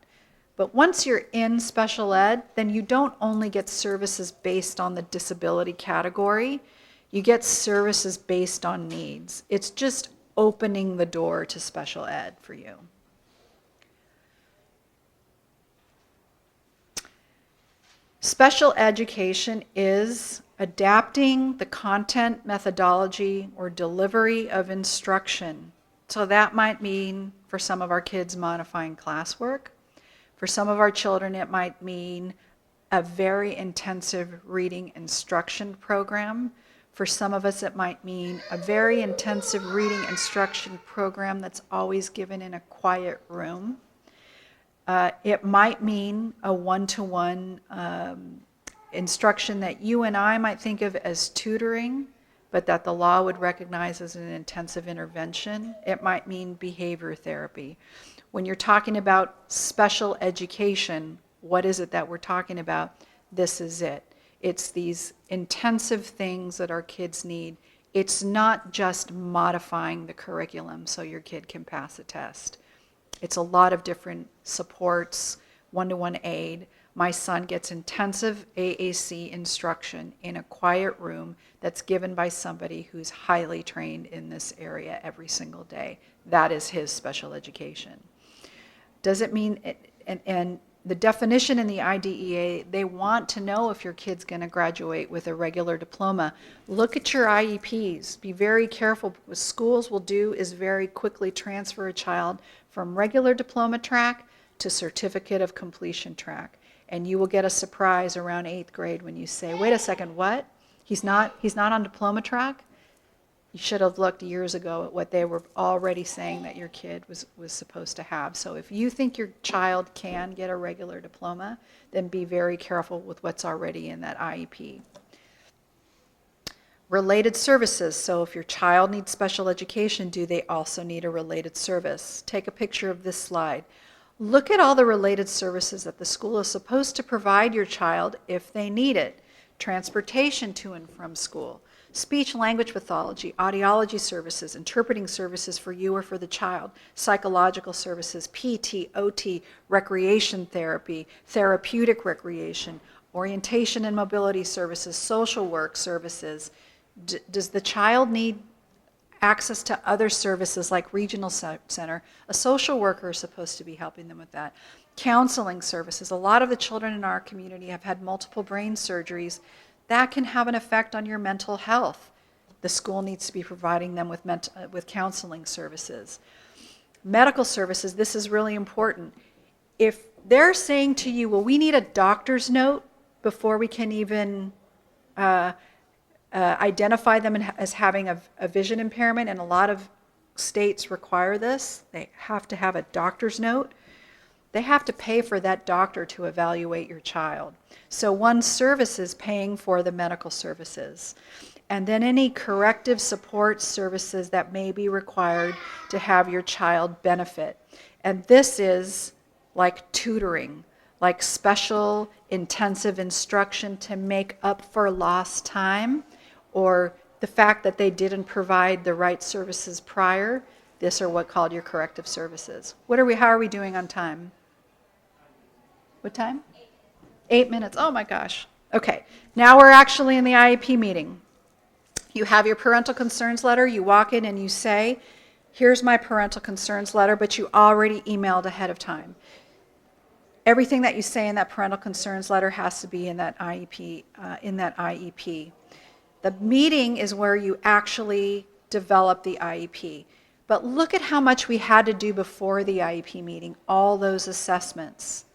But once you're in special ed, then you don't only get services based on the disability category, you get services based on needs. It's just opening the door to special ed for you. Special education is adapting the content, methodology, or delivery of instruction. So that might mean, for some of our kids, modifying classwork. For some of our children, it might mean a very intensive reading instruction program. For some of us, it might mean a very intensive reading instruction program that's always given in a quiet room. It might mean a one-to-one instruction that you and I might think of as tutoring, but that the law would recognize as an intensive intervention. It might mean behavior therapy. When you're talking about special education, what is it that we're talking about? This is it. It's these intensive things that our kids need. It's not just modifying the curriculum so your kid can pass a test. It's a lot of different supports, one-to-one aid. My son gets intensive AAC instruction in a quiet room that's given by somebody who's highly trained in this area every single day. That is his special education. Does it mean, and the definition in the IDEA, they want to know if your kid's going to graduate with a regular diploma. Look at your IEPs. Be very careful. What schools will do is very quickly transfer a child from regular diploma track to certificate of completion track. And you will get a surprise around 8th grade when you say, wait a second, what? He's not on diploma track? You should have looked years ago at what they were already saying that your kid was supposed to have. So if you think your child can get a regular diploma, then be very careful with what's already in that IEP. Related services. So if your child needs special education, do they also need a related service? Take a picture of this slide. Look at all the related services that the school is supposed to provide your child if they need it. Transportation to and from school. Speech language pathology, audiology services, interpreting services for you or for the child, psychological services, PT, OT, recreation therapy, therapeutic recreation, orientation and mobility services, social work services. Does the child need access to other services like regional center? A social worker is supposed to be helping them with that. Counseling services. A lot of the children in our community have had multiple brain surgeries. That can have an effect on your mental health. the school needs to be providing them with counseling services. Medical services, this is really important. If they're saying to you, well, we need a doctor's note before we can even identify them as having a vision impairment, and a lot of states require this, they have to have a doctor's note, they have to pay for that doctor to evaluate your child. So one service is paying for the medical services. And then any corrective support services that may be required to have your child benefit. And this is like tutoring, like special intensive instruction to make up for lost time or the fact that they didn't provide the right services prior. This are what called your corrective services. How are we doing on time? What time? 8 minutes. Oh my gosh. Okay, now we're actually in the IEP meeting. You have your parental concerns letter, you walk in and you say, here's my parental concerns letter, but you already emailed ahead of time. Everything that you say in that parental concerns letter has to be in that IEP. The meeting is where you actually develop the IEP. But look at how much we had to do before the IEP meeting, all those assessments.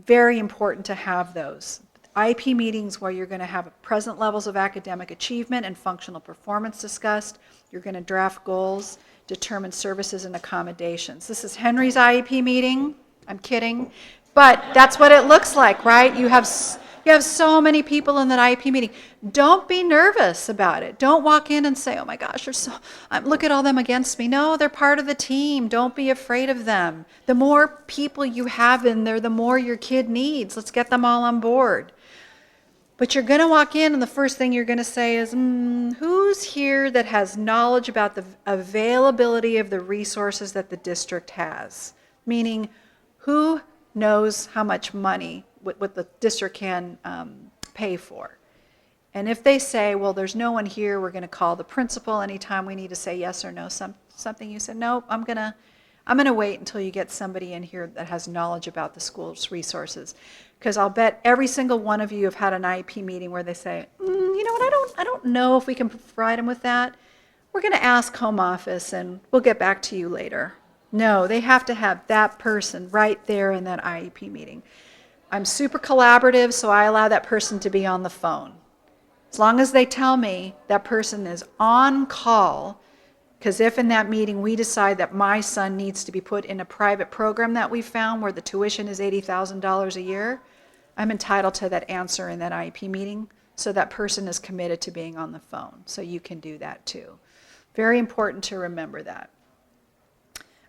Very important to have those. IEP meetings where you're going to have present levels of academic achievement and functional performance discussed. You're going to draft goals, determine services and accommodations. This is Henry's IEP meeting. I'm kidding. But that's what it looks like, right? You have so many people in that IEP meeting. Don't be nervous about it. Don't walk in and say, oh my gosh, look at all them against me. No, they're part of the team. Don't be afraid of them. The more people you have in there, the more your kid needs. Let's get them all on board. But you're going to walk in and the first thing you're going to say is, who's here that has knowledge about the availability of the resources that the district has? Meaning, who knows how much money what the district can pay for? And if they say, well, there's no one here, we're going to call the principal anytime we need to say yes or no, something you said, no, I'm going to wait until you get somebody in here that has knowledge about the school's resources. Because I'll bet every single one of you have had an IEP meeting where they say, you know what, I don't know if we can provide them with that. We're going to ask home office and we'll get back to you later. No, they have to have that person right there in that IEP meeting. I'm super collaborative, so I allow that person to be on the phone. As long as they tell me that person is on call, because if in that meeting we decide that my son needs to be put in a private program that we found where the tuition is $80,000 a year, I'm entitled to that answer in that IEP meeting, so that person is committed to being on the phone. So you can do that too. Very important to remember that.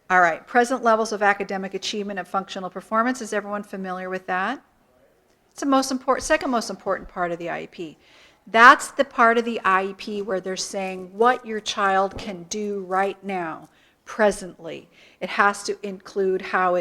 All right, present levels of academic achievement and functional performance. Is everyone familiar with that? It's the second most important part of the IEP. That's the part of the IEP where they're saying what your child can do right now, presently. It has to include how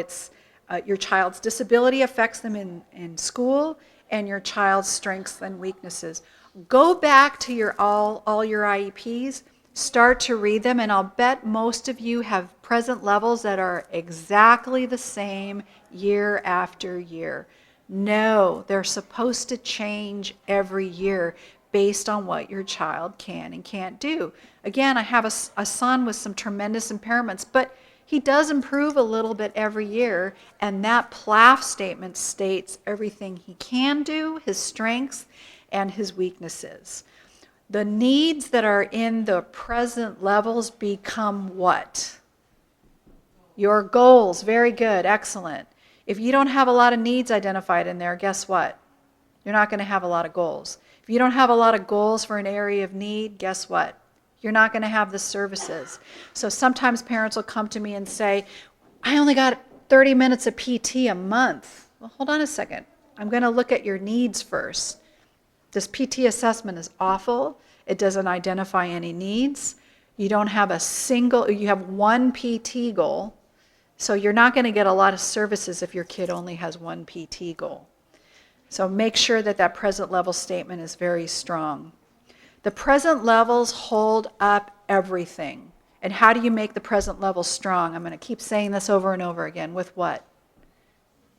your child's disability affects them in school and your child's strengths and weaknesses. Go back to all your IEPs, start to read them, and I'll bet most of you have present levels that are exactly the same year after year. No, they're supposed to change every year based on what your child can and can't do. Again, I have a son with some tremendous impairments, but he does improve a little bit every year, and that PLAF statement states everything he can do, his strengths, and his weaknesses. The needs that are in the present levels become what? Your goals. Very good, excellent. If you don't have a lot of needs identified in there, guess what? You're not going to have a lot of goals. If you don't have a lot of goals for an area of need, guess what? You're not going to have the services. So sometimes parents will come to me and say, I only got 30 minutes of PT a month. Well, hold on a second. I'm going to look at your needs first. This PT assessment is awful. It doesn't identify any needs. You have one PT goal. So you're not going to get a lot of services if your kid only has one PT goal. So make sure that present level statement is very strong. The present levels hold up everything. And how do you make the present level strong? I'm going to keep saying this over and over again. With what?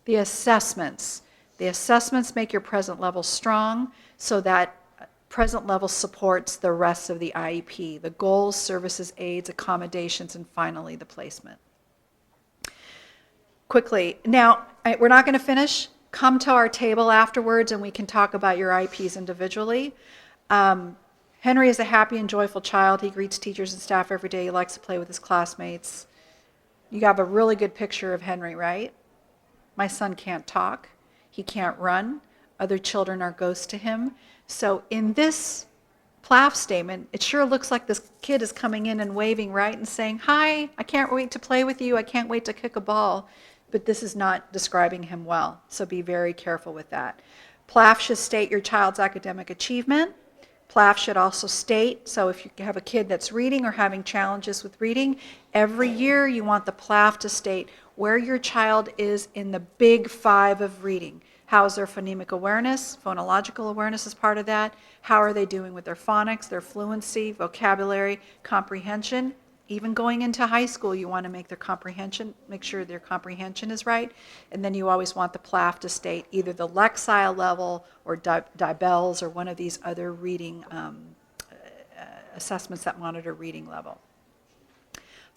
The assessments. The assessments make your present level strong so that present level supports the rest of the IEP, the goals, services, aids, accommodations, and finally the placement. Quickly, now we're not going to finish. Come to our table afterwards and we can talk about your IEPs individually. Henry is a happy and joyful child. He greets teachers and staff every day. He likes to play with his classmates. You have a really good picture of Henry, right? My son can't talk. He can't run. Other children are ghosts to him. So in this PLAF statement, it sure looks like this kid is coming in and waving, right, and saying, hi, I can't wait to play with you. I can't wait to kick a ball. But this is not describing him well, so be very careful with that. PLAF should state your child's academic achievement. PLAF should also state, so if you have a kid that's reading or having challenges with reading, every year you want the PLAF to state where your child is in the big 5 of reading. How is their phonemic awareness? Phonological awareness is part of that. How are they doing with their phonics, their fluency, vocabulary, comprehension? Even going into high school, you want to make sure their comprehension is right. And then you always want the PLAF to state either the Lexile level or Dibels or one of these other reading assessments that monitor reading level.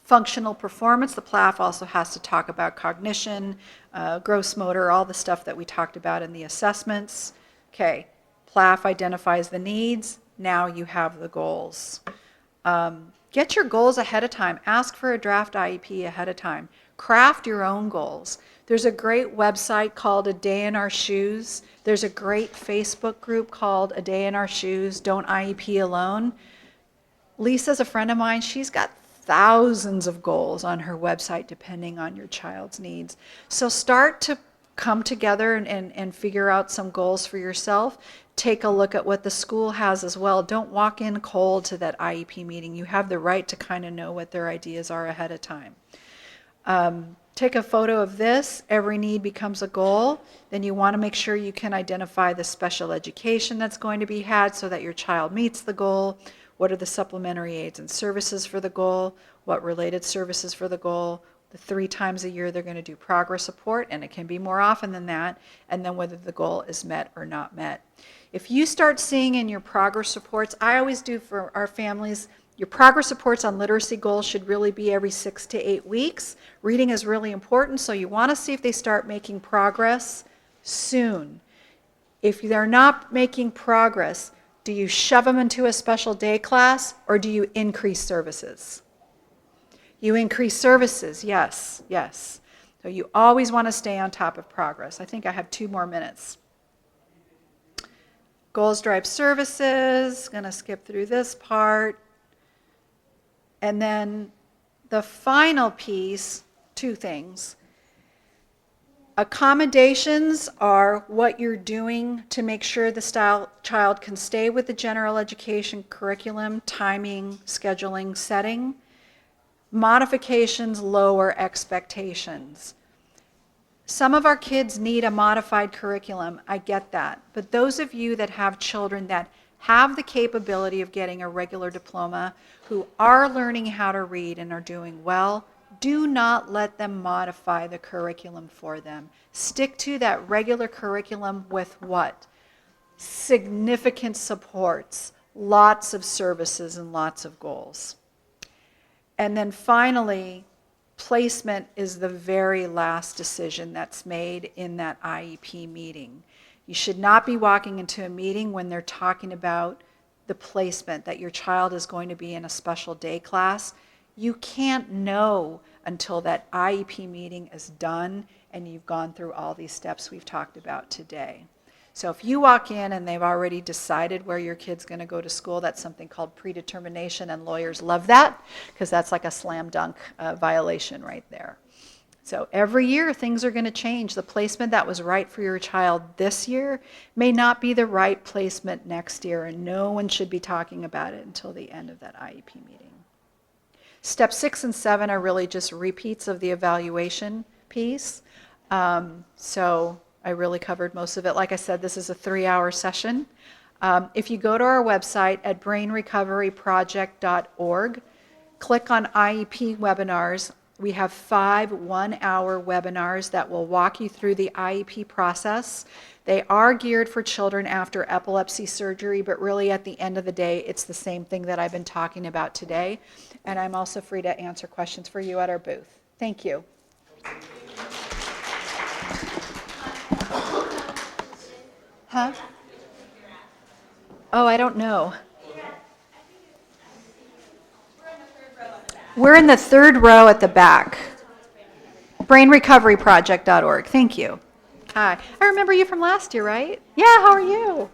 Functional performance, the PLAF also has to talk about cognition, gross motor, all the stuff that we talked about in the assessments. Okay, PLAF identifies the needs. Now you have the goals. Get your goals ahead of time. Ask for a draft IEP ahead of time. Craft your own goals. There's a great website called A Day in Our Shoes. There's a great Facebook group called A Day in Our Shoes, Don't IEP Alone. Lisa's a friend of mine. She's got thousands of goals on her website depending on your child's needs. So start to come together and figure out some goals for yourself. Take a look at what the school has as well. Don't walk in cold to that IEP meeting. You have the right to kind of know what their ideas are ahead of time. Take a photo of this. Every need becomes a goal. Then you want to make sure you can identify the special education that's going to be had so that your child meets the goal. What are the supplementary aids and services for the goal? What related services for the goal? The 3 times a year they're going to do progress report, and it can be more often than that, and then whether the goal is met or not met. If you start seeing in your progress reports, I always do for our families, your progress reports on literacy goals should really be every 6 to 8 weeks. Reading is really important, so you want to see if they start making progress soon. If they're not making progress, do you shove them into a special day class or do you increase services? You increase services, yes, yes. So you always want to stay on top of progress. I think I have 2 more minutes. Goals drive services, going to skip through this part. And then the final piece, 2 things. Accommodations are what you're doing to make sure the child can stay with the general education curriculum, timing, scheduling, setting. Modifications lower expectations. Some of our kids need a modified curriculum, I get that. But those of you that have children that have the capability of getting a regular diploma, who are learning how to read and are doing well, do not let them modify the curriculum for them. Stick to that regular curriculum with what? Significant supports, lots of services, and lots of goals. And then finally, placement is the very last decision that's made in that IEP meeting. You should not be walking into a meeting when they're talking about the placement, that your child is going to be in a special day class. You can't know until that IEP meeting is done and you've gone through all these steps we've talked about today. So if you walk in and they've already decided where your kid's going to go to school, that's something called predetermination, and lawyers love that because that's like a slam dunk violation right there. So every year things are going to change. The placement that was right for your child this year may not be the right placement next year, and no one should be talking about it until the end of that IEP meeting. Step 6 and 7 are really just repeats of the evaluation piece. So I really covered most of it. Like I said, this is a 3-hour session. If you go to our website at brainrecoveryproject.org, click on IEP webinars, We have 5 one-hour webinars that will walk you through the IEP process. They are geared for children after epilepsy surgery, but really at the end of the day, it's the same thing that I've been talking about today. And I'm also free to answer questions for you at our booth. Thank you. Huh? Oh, I don't know. We're in the third row at the back. BrainRecoveryProject.org. Thank you. Hi. I remember you from last year, right? Yeah, how are you?